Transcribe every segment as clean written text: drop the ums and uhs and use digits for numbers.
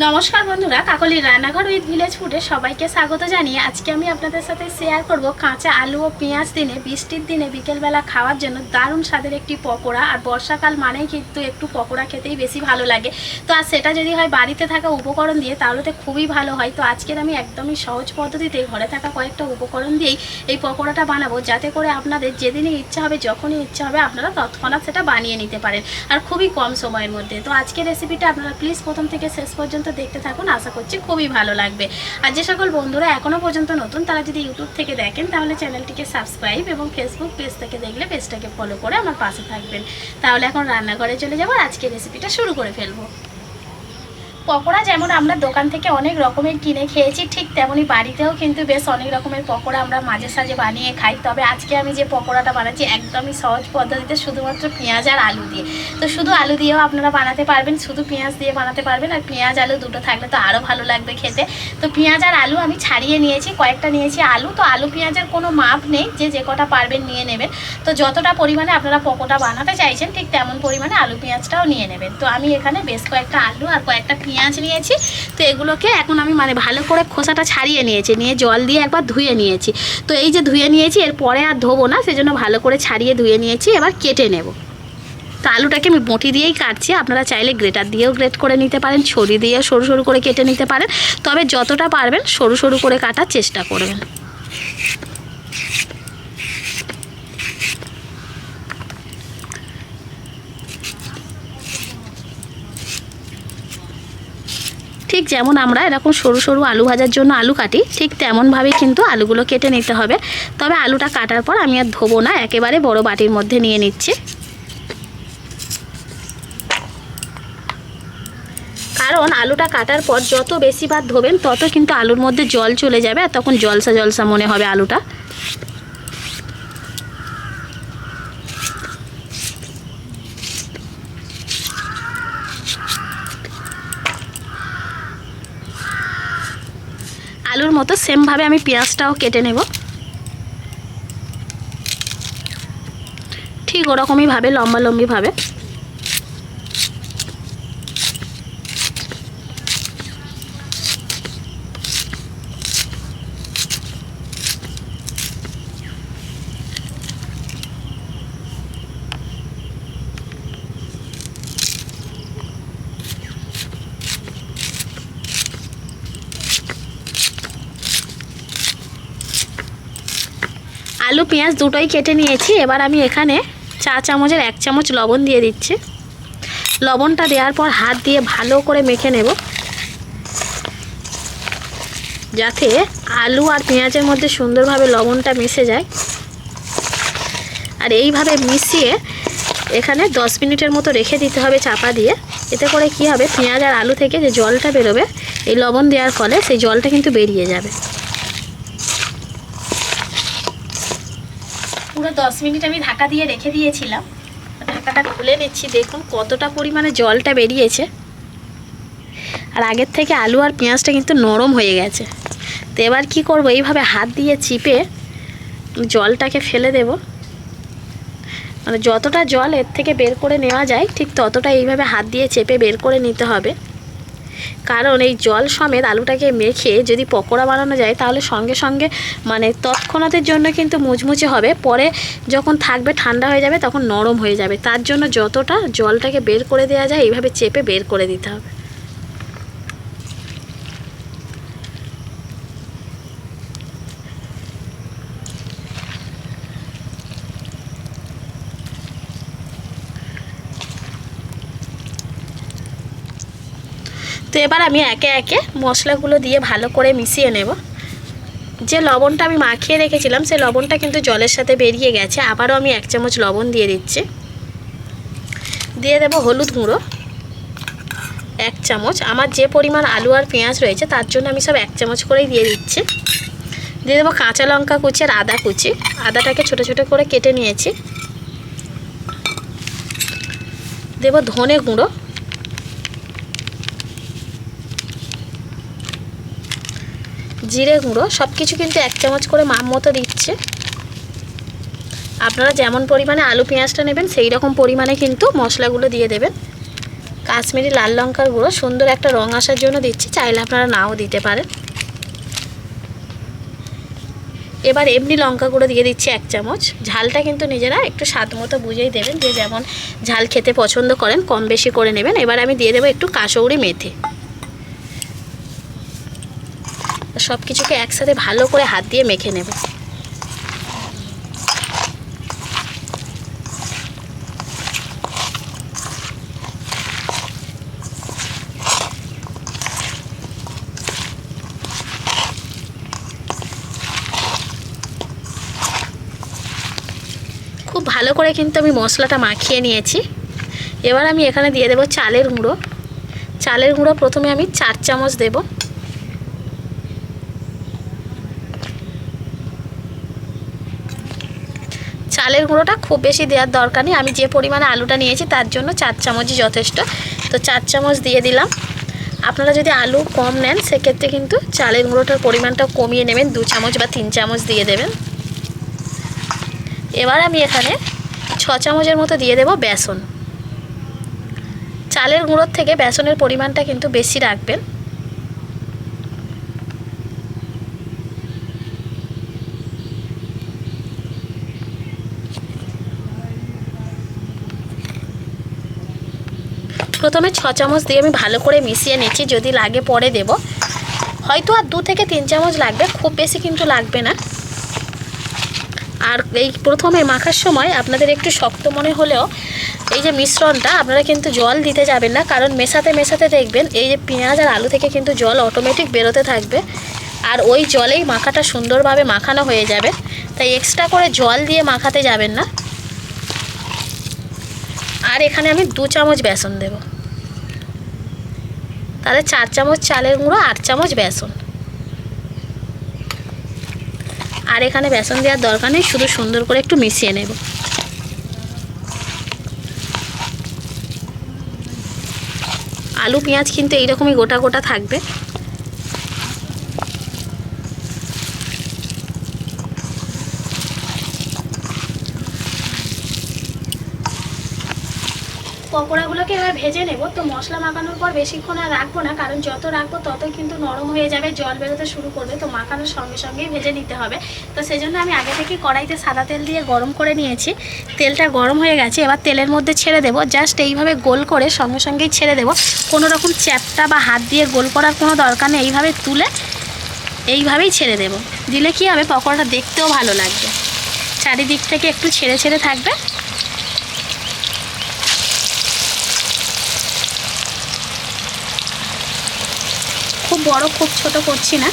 নমস্কার বন্ধুরা, কাকলির রান্নাঘর উইথ ভিলেজ ফুডে সবাইকে স্বাগত জানিয়ে আজকে আমি আপনাদের সাথে শেয়ার করব কাঁচা আলু ও পেঁয়াজ দিনে বৃষ্টির দিনে বিকেলবেলা খাওয়ার জন্য দারুণ স্বাদের একটি পকোড়া। আর বর্ষাকাল মানেই কিন্তু একটু পকোড়া খেতেই বেশি ভালো লাগে। তো আর সেটা যদি হয় বাড়িতে থাকা উপকরণ দিয়ে তাহলে তো খুবই ভালো হয়। তো আজকের আমি একদমই সহজ পদ্ধতিতে ঘরে থাকা কয়েকটা উপকরণ দিয়েই এই পকোড়াটা বানাবো, যাতে করে আপনাদের যেদিনই ইচ্ছা হবে যখনই ইচ্ছা হবে আপনারা তৎক্ষণাৎ সেটা বানিয়ে নিতে পারেন আর খুবই কম সময়ের মধ্যে। তো আজকের রেসিপিটা আপনারা প্লিজ প্রথম থেকে শেষ পর্যন্ত দেখতে থাকুন, আশা করছি খুবই ভালো লাগবে। আর যে সকল বন্ধুরা এখনো পর্যন্ত নতুন তারা যদি ইউটিউব থেকে দেখেন তাহলে চ্যানেলটিকে সাবস্ক্রাইব এবং ফেসবুক পেজ থেকে দেখলে পেজটাকে ফলো করে আমার পাশে থাকবেন। তাহলে এখন রান্নাঘরে চলে যাবো, আজকে রেসিপিটা শুরু করে ফেলবো। পকোড়া যেমন আমরা দোকান থেকে অনেক রকমের কিনে খেয়েছি, ঠিক তেমনই বাড়িতেও কিন্তু বেশ অনেক রকমের পকোড়া আমরা মাঝে সাঝে বানিয়ে খাই। তবে আজকে আমি যে পকোড়াটা বানাচ্ছি একদমই সহজ পদ্ধতিতে, শুধুমাত্র পেঁয়াজ আর আলু দিয়ে। তো শুধু আলু দিয়েও আপনারা বানাতে পারবেন, শুধু পেঁয়াজ দিয়ে বানাতে পারবেন, আর পেঁয়াজ আলু দুটো থাকলে তো আরও ভালো লাগবে খেতে। তো পেঁয়াজ আর আলু আমি ছাড়িয়ে নিয়েছি, কয়েকটা নিয়েছি আলু। তো আলু পেঁয়াজের কোনো মাপ নেই, যে কটা পারবেন নিয়ে নেবেন। তো যতটা পরিমাণে আপনারা পকোড়া বানাতে চাইছেন ঠিক তেমন পরিমাণে আলু পেঁয়াজটাও নিয়ে নেবেন। তো আমি এখানে বেশ কয়েকটা আলু আর কয়েকটা পেঁয়াজ নিয়েছি। তো এগুলোকে এখন আমি ভালো করে খোসাটা ছাড়িয়ে নিয়েছি, নিয়ে জল দিয়ে একবার ধুয়ে নিয়েছি। তো এই যে ধুয়ে নিয়েছি, এরপরে আর ধোবো না, সেজন্য ভালো করে ছাড়িয়ে ধুয়ে নিয়েছি। এবার কেটে নেব। তো আলুটাকে আমি বটি দিয়েই কাটছি, আপনারা চাইলে গ্রেটার দিয়েও গ্রেট করে নিতে পারেন, ছুরি দিয়ে সরু সরু করে কেটে নিতে পারেন। তবে যতটা পারবেন সরু সরু করে কাটার চেষ্টা করবেন। ঠিক যেমন আমরা এরকম সরু সরু আলু ভাজার জন্য আলু কাটি, ঠিক তেমনভাবেই কিন্তু আলুগুলো কেটে নিতে হবে। তবে আলুটা কাটার পর আমি আর ধোবো না, একেবারে বড় বাটির মধ্যে নিয়ে নিচ্ছি। কারণ আলুটা কাটার পর যত বেশি বার ধোবেন তত কিন্তু আলুর মধ্যে জল চলে যাবে, আর তখন জলসা জলসা মনে হবে আলুটা। আলুর মতো সেমভাবে আমি পেঁয়াজটাও কেটে নেব, ঠিক ওরকমইভাবে লম্বালম্বিভাবে। আলু পেঁয়াজ দুটোই কেটে নিয়েছি। এবার আমি এখানে চা চামচের 1 চামচ লবণ দিয়ে দিচ্ছি। লবণটা দেওয়ার পর হাত দিয়ে ভালো করে মেখে নেব, যাতে আলু আর পেঁয়াজের মধ্যে সুন্দরভাবে লবণটা মিশে যায়। আর এইভাবে মিশিয়ে এখানে 10 মিনিটের মতো রেখে দিতে হবে চাপা দিয়ে। এতে করে কি হবে, পেঁয়াজ আর আলু থেকে যে জলটা বেরোবে এই লবণ দেওয়ার ফলে সেই জলটা কিন্তু বেরিয়ে যাবে। পুরো 10 মিনিট আমি ঢাকা দিয়ে রেখে দিয়েছিলাম। ঢাকাটা খুলে নিচ্ছি, দেখুন কতটা পরিমাণে জলটা বেরিয়েছে। আর আগের থেকে আলু আর পেঁয়াজটা কিন্তু নরম হয়ে গেছে। তো এবার কী করব, এইভাবে হাত দিয়ে চিপে জলটাকে ফেলে দেব। যতটা জল এর থেকে বের করে নেওয়া যায় ঠিক ততটা এইভাবে হাত দিয়ে চেপে বের করে নিতে হবে। কারণ এই জল সমেত আলুটাকে মেখে যদি পকোড়া বানানো যায় তাহলে সঙ্গে সঙ্গে তৎক্ষণাতের জন্য কিন্তু মুচমুচে হবে, পরে যখন থাকবে ঠান্ডা হয়ে যাবে তখন নরম হয়ে যাবে। তার জন্য যতটা জলটাকে বের করে দেওয়া যায় এইভাবে চেপে বের করে দিতে হবে। তো এবার আমি একে একে মশলাগুলো দিয়ে ভালো করে মিশিয়ে নেব। যে লবণটা আমি মাখিয়ে রেখেছিলাম সেই লবণটা কিন্তু জলের সাথে বেরিয়ে গেছে। আবারও আমি 1 চামচ লবণ দিয়ে দিচ্ছি। দিয়ে দেব হলুদ গুঁড়ো 1 চামচ। আমার যে পরিমাণ আলু আর পেঁয়াজ রয়েছে তার জন্য আমি সব 1 চামচ করেই দিয়ে দিচ্ছি। দিয়ে দেবো কাঁচা লঙ্কা কুচি আর আদা কুচি। আদাটাকে ছোটো ছোটো করে কেটে নিয়েছি। দেব ধনে গুঁড়ো, জিরে গুঁড়ো, সব কিছু কিন্তু 1 চামচ করে মাপ মতো দিচ্ছে। আপনারা যেমন পরিমাণে আলু পেঁয়াজটা নেবেন সেই রকম পরিমাণে কিন্তু মশলাগুলো দিয়ে দেবেন। কাশ্মীরি লাল লঙ্কার গুঁড়ো সুন্দর একটা রং আসার জন্য দিচ্ছি, চাইলে আপনারা নাও দিতে পারেন। এবার এমনি লঙ্কা গুঁড়ো দিয়ে দিচ্ছি 1 চামচ। ঝালটা কিন্তু নিজেরা একটু স্বাদ মতো বুঝেই দেবেন, যে যেমন ঝাল খেতে পছন্দ করেন কম বেশি করে নেবেন। এবার আমি দিয়ে দেবো একটু কাসৌরি মেথি। সব কিছুকে একসাথে ভালো করে হাত দিয়ে মেখে নেব। খুব ভালো করে কিন্তু আমি মশলাটা মাখিয়ে নিয়েছি। এবার আমি এখানে দিয়ে দেব চালের গুঁড়ো। চালের গুঁড়ো প্রথমে আমি 4 চামচ দেব। চালের গুঁড়োটা খুব বেশি দেওয়ার দরকার নেই, আমি যে পরিমাণে আলুটা নিয়েছি তার জন্য 4 চামচই যথেষ্ট। তো 4 চামচ দিয়ে দিলাম। আপনারা যদি আলু কম নেন সেক্ষেত্রে কিন্তু চালের গুঁড়োটার পরিমাণটা কমিয়ে নেবেন, 2 চামচ বা 3 চামচ দিয়ে দেবেন। এবার আমি এখানে 6 চামচের মতো দিয়ে দেব বেসন। চালের গুঁড়োর থেকে বেসনের পরিমাণটা কিন্তু বেশি রাখবেন। প্রথমে 6 চামচ দিয়ে আমি ভালো করে মিশিয়ে নিচ্ছি, যদি লাগে পরে দেব। হয়তো আর 2 থেকে 3 চামচ লাগবে, খুব বেশি কিন্তু লাগবে না। আর এই প্রথমে মাখার সময় আপনাদের একটু শক্ত মনে হলেও এই যে মিশ্রণটা আপনারা কিন্তু জল দিতে যাবেন না, কারণ মেশাতে মেশাতে দেখবেন এই যে পেঁয়াজ আর আলু থেকে কিন্তু জল অটোমেটিক বেরোতে থাকবে, আর ওই জলেই মাখাটা সুন্দরভাবে মাখানো হয়ে যাবে। তাই এক্সট্রা করে জল দিয়ে মাখাতে যাবেন না। আর এখানে আমি 2 চামচ বেসন দেব, তাহলে 4 চামচ চালের গুঁড়ো 8 চামচ বেসন। আর এখানে বেসন দেওয়ার দরকার নেই, শুধু সুন্দর করে একটু মিশিয়ে নেব। আলু পেঁয়াজ কিন্তু এইরকমই গোটা গোটা থাকবে। পকোড়াগুলোকে এবার ভেজে নেব। তো মশলা মাখানোর পর বেশিক্ষণ আর রাখবো না, কারণ যত রাখবো ততই কিন্তু নরম হয়ে যাবে, জল বেরোতে শুরু করবে। তো মাখানোর সঙ্গে সঙ্গেই ভেজে নিতে হবে। তো সেজন্য আমি আগে থেকে কড়াইতে সাদা তেল দিয়ে গরম করে নিয়েছি। তেলটা গরম হয়ে গেছে, এবার তেলের মধ্যে ছেড়ে দেবো। জাস্ট এইভাবে গোল করে সঙ্গে সঙ্গেই ছেড়ে দেবো। কোনো রকম চ্যাপটা বা হাত দিয়ে গোল করার কোনো দরকার নেই, এইভাবে তুলে এইভাবেই ছেড়ে দেব। দিলে কি হবে, পকোড়াটা দেখতেও ভালো লাগবে, চারিদিক থেকে একটু ছেড়ে ছেড়ে থাকবে। খুব বড় খুব ছোট করছি না।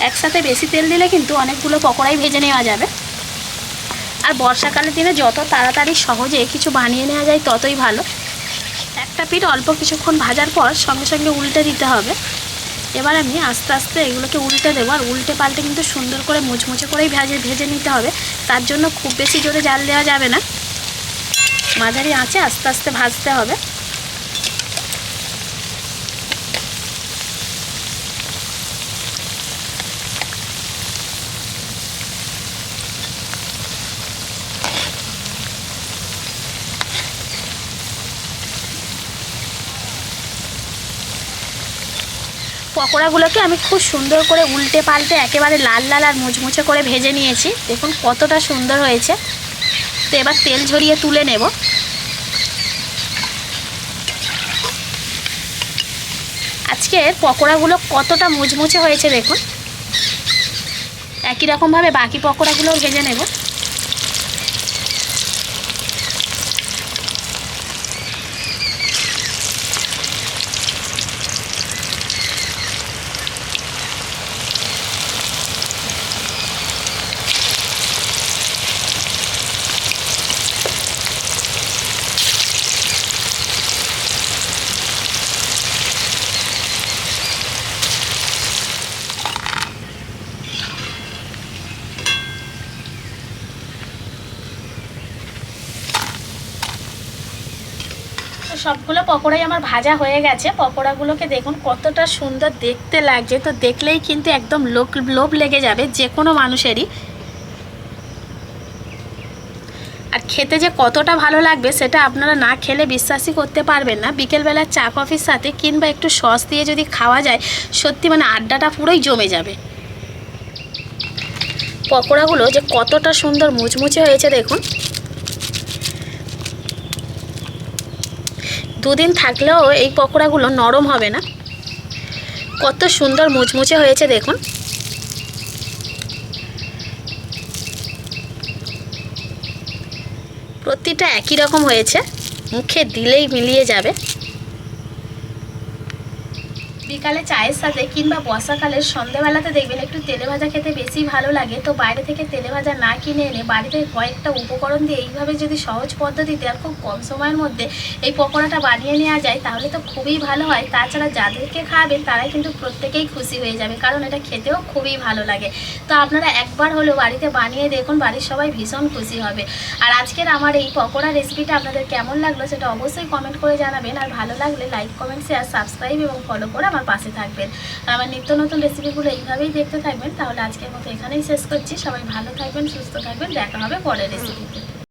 একসাথে বেশি তেল দিলে কিন্তু অনেকগুলো পকোড়াই ভেজে নেওয়া যাবে। আর বর্ষাকালের দিনে যত তাড়াতাড়ি সহজে কিছু বানিয়ে নেওয়া যায় ততই ভালো। একটা পিঠ অল্প কিছুক্ষণ ভাজার পর সঙ্গে সঙ্গে উল্টে দিতে হবে। এবার আমি আস্তে আস্তে এগুলোকে উল্টে দেবো, আর উল্টে পাল্টে কিন্তু সুন্দর করে মুচমুচে করেই ভেজে নিতে হবে। তার জন্য খুব বেশি জোরে জাল দেওয়া যাবে না, মাঝারি আঁচে আস্তে আস্তে ভাজতে হবে। পকোড়াগুলোকে আমি খুব সুন্দর করে উল্টে পাল্টে একেবারে লাল লাল আর মুচমুচে করে ভেজে নিয়েছি। দেখুন কতটা সুন্দর হয়েছে। তো এবার তেল ঝরিয়ে তুলে নেব। আজকের পকোড়াগুলো কতটা মুচমুচে হয়েছে দেখুন। একই রকমভাবে বাকি পকোড়াগুলোও ভেজে নেব। সবগুলো পকোড়াই আমার ভাজা হয়ে গেছে। পকোড়াগুলোকে দেখুন কতটা সুন্দর দেখতে লাগছে, তো দেখলেই কিন্তু একদম লোভ লেগে যাবে যে কোনো মানুষেরই। আর খেতে যে কতটা ভালো লাগবে সেটা আপনারা না খেলে বিশ্বাসই করতে পারবেন না। বিকেলবেলার চা কফির সাথে কিংবা একটু সস দিয়ে যদি খাওয়া যায়, সত্যি মানে আড্ডাটা পুরোই জমে যাবে। পকোড়াগুলো যে কতটা সুন্দর মুচমুচে হয়েছে দেখুন। দুদিন থাকলেও এই পকোড়াগুলো নরম হবে না, কত সুন্দর মুচমুচে হয়েছে দেখুন। প্রতিটা একই রকম হয়েছে, মুখে দিলেই মিলিয়ে যাবে। বিকালে চায়ের সাথে কিংবা বর্ষাকালের সন্ধ্যেবেলাতে দেখবেন একটু তেলে ভাজা খেতে বেশি ভালো লাগে। তো বাইরে থেকে তেলে ভাজা না কিনে এনে বাড়িতে কয়েকটা উপকরণ দিয়ে এইভাবে যদি সহজ পদ্ধতিতে আর খুব কম সময়ের মধ্যে এই পকোড়াটা বানিয়ে নেওয়া যায় তাহলে তো খুবই ভালো হয়। তাছাড়া যাদেরকে খাওয়াবেন তারাই কিন্তু প্রত্যেকেই খুশি হয়ে যাবে, কারণ এটা খেতেও খুবই ভালো লাগে। তো আপনারা একবার হলেও বাড়িতে বানিয়ে দেখুন, বাড়ির সবাই ভীষণ খুশি হবে। আর আজকের আমার এই পকোড়া রেসিপিটা আপনাদের কেমন লাগলো সেটা অবশ্যই কমেন্ট করে জানাবেন। আর ভালো লাগলে লাইক, কমেন্ট, শেয়ার, সাবস্ক্রাইব এবং ফলো করে আমার পাশে থাকবেন। আর আমার নিত্য নতুন রেসিপিগুলো এইভাবেই দেখতে থাকবেন। তাহলে আজকের মতো এখানেই শেষ করছি। সবাই ভালো থাকবেন, সুস্থ থাকবেন, দেখা হবে পরের রেসিপিতে।